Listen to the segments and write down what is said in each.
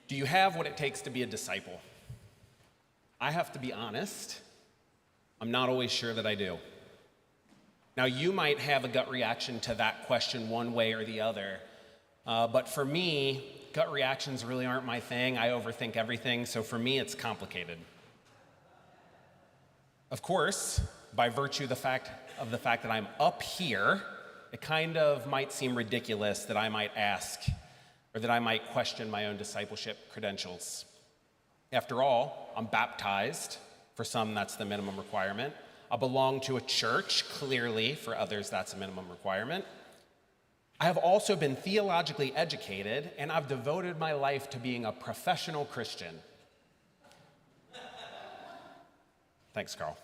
Do you have what it takes to be a disciple? I have to be honest, I'm not always sure that I do. Now, you might have a gut reaction to that question one way or the other, but for me, gut reactions really aren't my thing. I overthink everything, so for me, it's complicated. Of course, by virtue of the fact that I'm up here, it kind of might seem ridiculous that I might ask or that I might question my own discipleship credentials. After all, I'm baptized. For some, that's the minimum requirement. I belong to a church. Clearly, for others, that's a minimum requirement. I have also been theologically educated, and I've devoted my life to being a professional Christian. Thanks, Carl.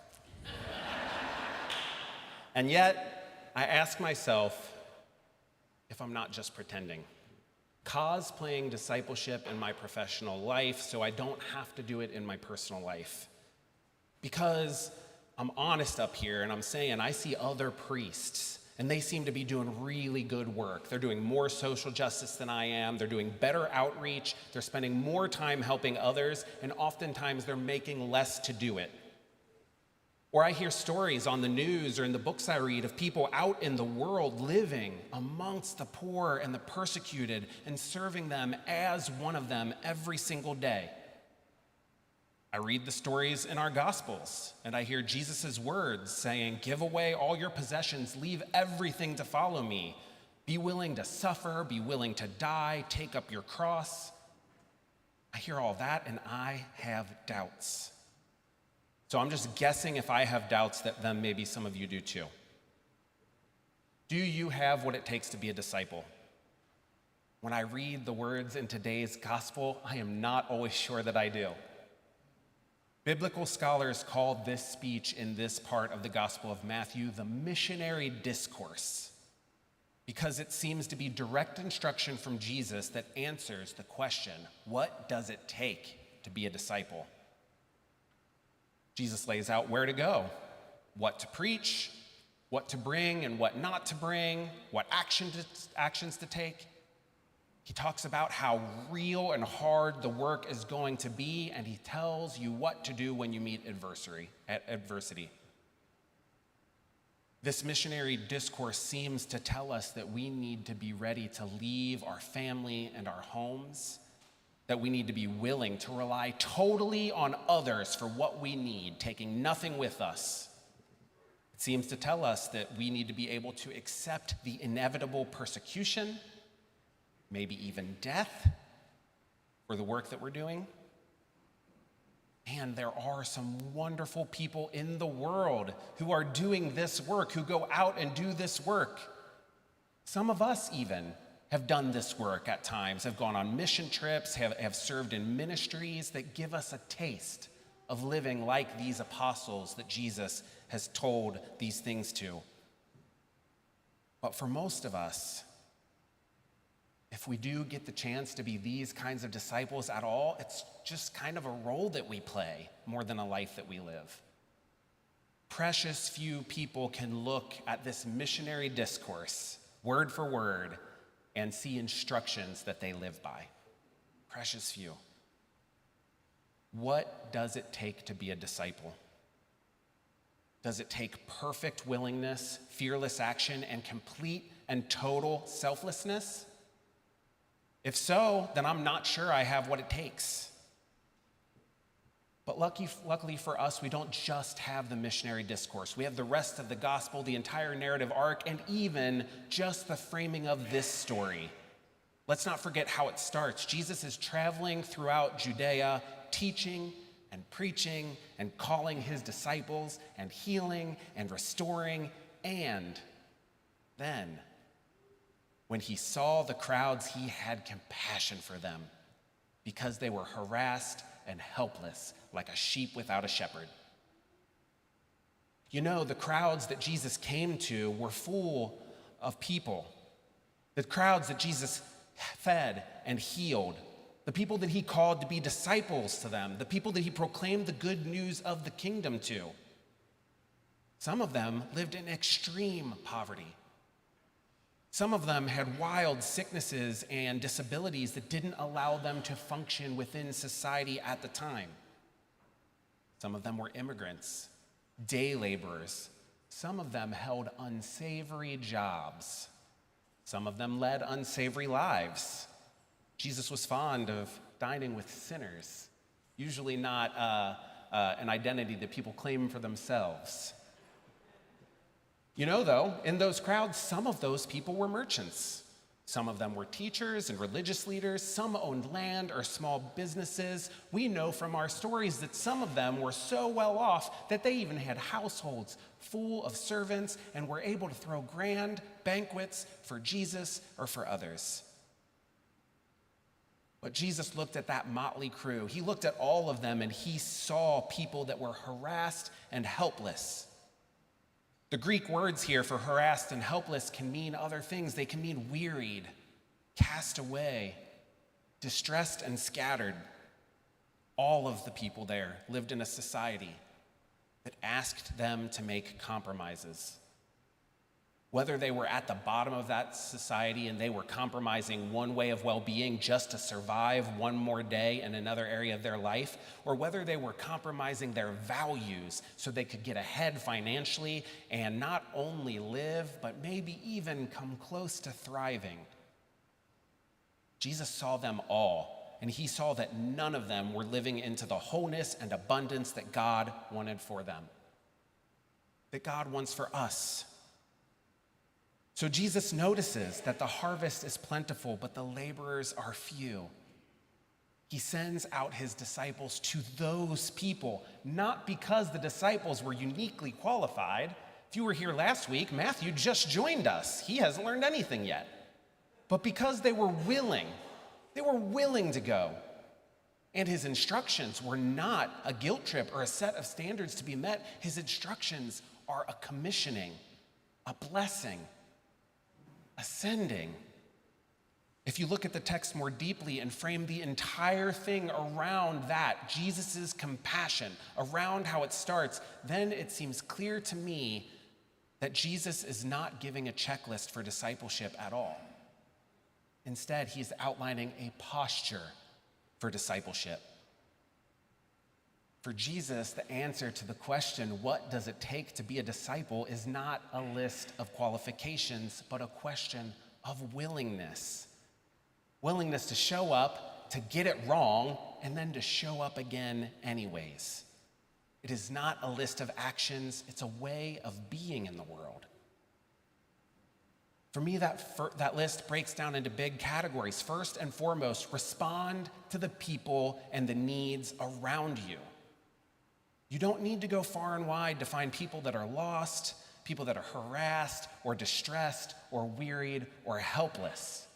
And yet, I ask myself if I'm not just pretending, cosplaying discipleship in my professional life so I don't have to do it in my personal life. Because I'm honest up here and I'm saying I see other priests and they seem to be doing really good work. They're doing more social justice than I am. They're doing better outreach. They're spending more time helping others, and oftentimes they're making less to do it. Or I hear stories on the news or in the books I read of people out in the world living amongst the poor and the persecuted and serving them as one of them every single day. I read the stories in our Gospels and I hear Jesus' words saying, "Give away all your possessions, leave everything to follow me. Be willing to suffer, be willing to die, take up your cross." I hear all that and I have doubts. So I'm just guessing if I have doubts that then maybe some of you do too. Do you have what it takes to be a disciple? When I read the words in today's gospel, I am not always sure that I do. Biblical scholars call this speech in this part of the Gospel of Matthew the missionary discourse, because it seems to be direct instruction from Jesus that answers the question, what does it take to be a disciple? Jesus lays out where to go, what to preach, what to bring and what not to bring, what actions to take. He talks about how real and hard the work is going to be, and he tells you what to do when you meet adversity. This missionary discourse seems to tell us that we need to be ready to leave our family and our homes, that we need to be willing to rely totally on others for what we need, taking nothing with us. It seems to tell us that we need to be able to accept the inevitable persecution, maybe even death, for the work that we're doing. And there are some wonderful people in the world who are doing this work, who go out and do this work. Some of us even have done this work at times, have gone on mission trips, have served in ministries that give us a taste of living like these apostles that Jesus has told these things to. But for most of us, if we do get the chance to be these kinds of disciples at all, it's just kind of a role that we play more than a life that we live. Precious few people can look at this missionary discourse, word for word, and see instructions that they live by. Precious few. What does it take to be a disciple? Does it take perfect willingness, fearless action, and complete and total selflessness? If so, then I'm not sure I have what it takes. But luckily for us, we don't just have the missionary discourse. We have the rest of the gospel, the entire narrative arc, and even just the framing of this story. Let's not forget how it starts. Jesus is traveling throughout Judea, teaching and preaching and calling his disciples and healing and restoring. And then, when he saw the crowds, he had compassion for them because they were harassed and helpless, like a sheep without a shepherd. You know, the crowds that Jesus came to were full of people. The crowds that Jesus fed and healed, the people that he called to be disciples to them, the people that he proclaimed the good news of the kingdom to. Some of them lived in extreme poverty. Some of them had wild sicknesses and disabilities that didn't allow them to function within society at the time. Some of them were immigrants, day laborers. Some of them held unsavory jobs. Some of them led unsavory lives. Jesus was fond of dining with sinners, usually not an identity that people claim for themselves. You know, though, in those crowds, some of those people were merchants. Some of them were teachers and religious leaders. Some owned land or small businesses. We know from our stories that some of them were so well off that they even had households full of servants and were able to throw grand banquets for Jesus or for others. But Jesus looked at that motley crew. He looked at all of them and he saw people that were harassed and helpless. The Greek words here for harassed and helpless can mean other things. They can mean wearied, cast away, distressed and scattered. All of the people there lived in a society that asked them to make compromises. Whether they were at the bottom of that society and they were compromising one way of well-being just to survive one more day in another area of their life, or whether they were compromising their values so they could get ahead financially and not only live, but maybe even come close to thriving. Jesus saw them all, and he saw that none of them were living into the wholeness and abundance that God wanted for them, that God wants for us. So Jesus notices that the harvest is plentiful, but the laborers are few. He sends out his disciples to those people, not because the disciples were uniquely qualified. If you were here last week, Matthew just joined us. He hasn't learned anything yet. But because they were willing to go. And his instructions were not a guilt trip or a set of standards to be met. His instructions are a commissioning, a blessing, ascending. If you look at the text more deeply and frame the entire thing around that, Jesus' compassion, around how it starts, then it seems clear to me that Jesus is not giving a checklist for discipleship at all. Instead, he's outlining a posture for discipleship. For Jesus, the answer to the question, what does it take to be a disciple, is not a list of qualifications, but a question of willingness. Willingness to show up, to get it wrong, and then to show up again anyways. It is not a list of actions, it's a way of being in the world. For me, that list breaks down into big categories. First and foremost, respond to the people and the needs around you. You don't need to go far and wide to find people that are lost, people that are harassed or distressed or wearied or helpless.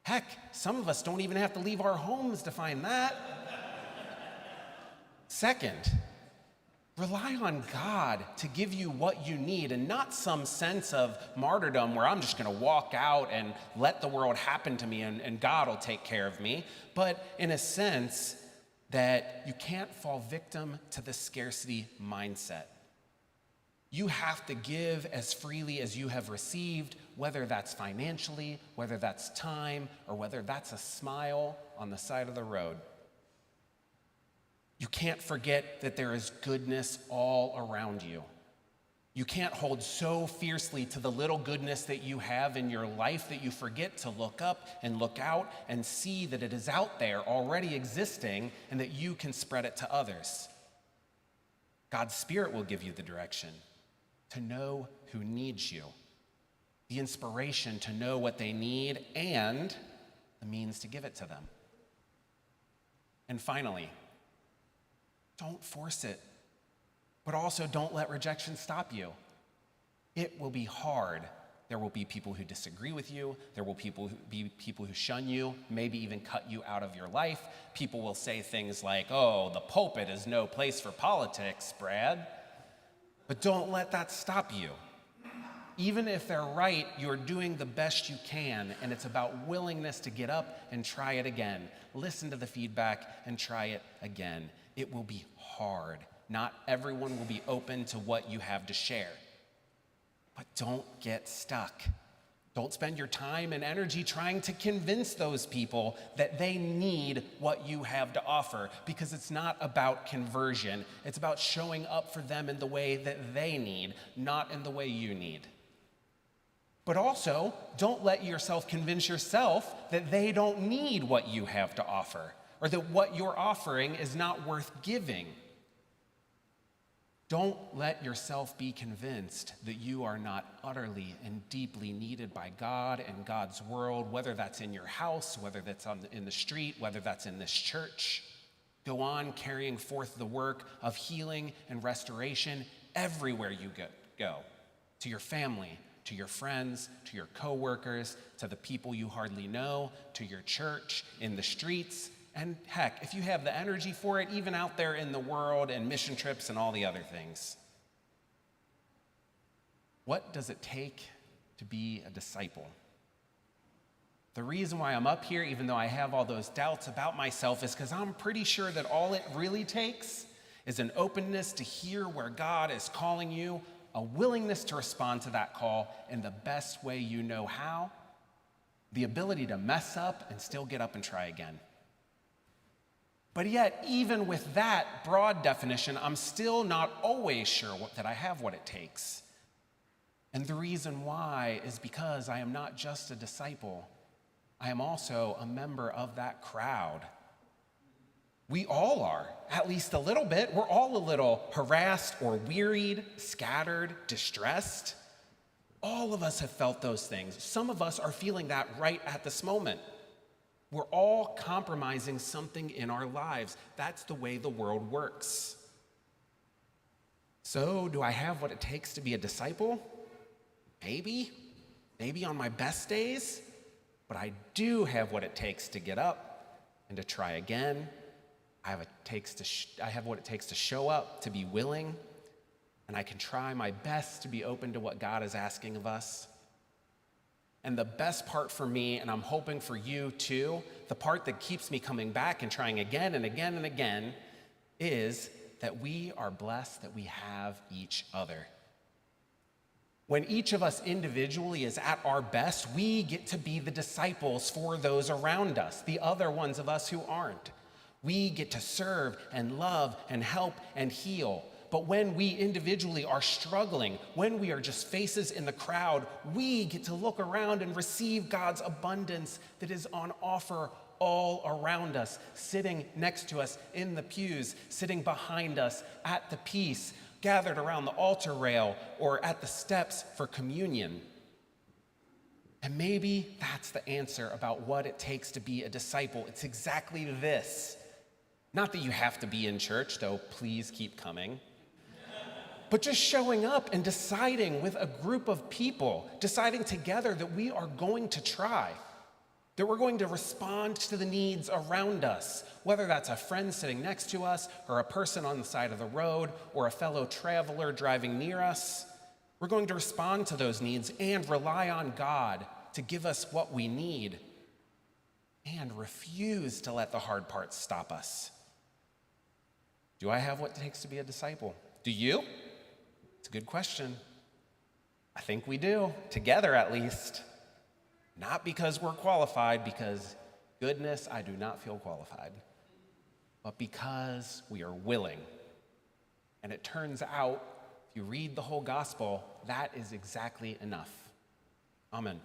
Heck, some of us don't even have to leave our homes to find that. Second, rely on God to give you what you need, and not some sense of martyrdom where I'm just going to walk out and let the world happen to me and God will take care of me, but in a sense that you can't fall victim to the scarcity mindset. You have to give as freely as you have received, whether that's financially, whether that's time, or whether that's a smile on the side of the road. You can't forget that there is goodness all around you. You can't hold so fiercely to the little goodness that you have in your life that you forget to look up and look out and see that it is out there already existing and that you can spread it to others. God's Spirit will give you the direction to know who needs you, the inspiration to know what they need, and the means to give it to them. And finally, don't force it. But also don't let rejection stop you. It will be hard. There will be people who disagree with you. There will be people who shun you, maybe even cut you out of your life. People will say things like, oh, the pulpit is no place for politics, Brad. But don't let that stop you. Even if they're right, you're doing the best you can, and it's about willingness to get up and try it again. Listen to the feedback and try it again. It will be hard. Not everyone will be open to what you have to share. But don't get stuck. Don't spend your time and energy trying to convince those people that they need what you have to offer, because it's not about conversion. It's about showing up for them in the way that they need, not in the way you need. But also, don't let yourself convince yourself that they don't need what you have to offer, or that what you're offering is not worth giving. Don't let yourself be convinced that you are not utterly and deeply needed by God and God's world, whether that's in your house, whether that's in the street, whether that's in this church. Go on carrying forth the work of healing and restoration everywhere you go, to your family, to your friends, to your coworkers, to the people you hardly know, to your church, in the streets, and heck, if you have the energy for it, even out there in the world and mission trips and all the other things. What does it take to be a disciple? The reason why I'm up here, even though I have all those doubts about myself, is because I'm pretty sure that all it really takes is an openness to hear where God is calling you, a willingness to respond to that call in the best way you know how, the ability to mess up and still get up and try again. But yet, even with that broad definition, I'm still not always sure that I have what it takes. And the reason why is because I am not just a disciple, I am also a member of that crowd. We all are, at least a little bit. We're all a little harassed or wearied, scattered, distressed. All of us have felt those things. Some of us are feeling that right at this moment. We're all compromising something in our lives. That's the way the world works. So, do I have what it takes to be a disciple? Maybe on my best days, but I do have what it takes to get up and to try again. I have what it takes to show up, to be willing, and I can try my best to be open to what God is asking of us. And the best part for me, and I'm hoping for you too, the part that keeps me coming back and trying again and again and again, is that we are blessed that we have each other. When each of us individually is at our best, we get to be the disciples for those around us, the other ones of us who aren't. We get to serve and love and help and heal. But when we individually are struggling, when we are just faces in the crowd, we get to look around and receive God's abundance that is on offer all around us, sitting next to us in the pews, sitting behind us at the peace, gathered around the altar rail or at the steps for communion. And maybe that's the answer about what it takes to be a disciple. It's exactly this. Not that you have to be in church, though please keep coming. But just showing up and deciding with a group of people, deciding together that we are going to try, that we're going to respond to the needs around us, whether that's a friend sitting next to us or a person on the side of the road or a fellow traveler driving near us. We're going to respond to those needs and rely on God to give us what we need and refuse to let the hard parts stop us. Do I have what it takes to be a disciple? Do you? It's a good question. I think we do, together at least. Not because we're qualified, because, goodness, I do not feel qualified, but because we are willing. And it turns out, if you read the whole gospel, that is exactly enough. Amen.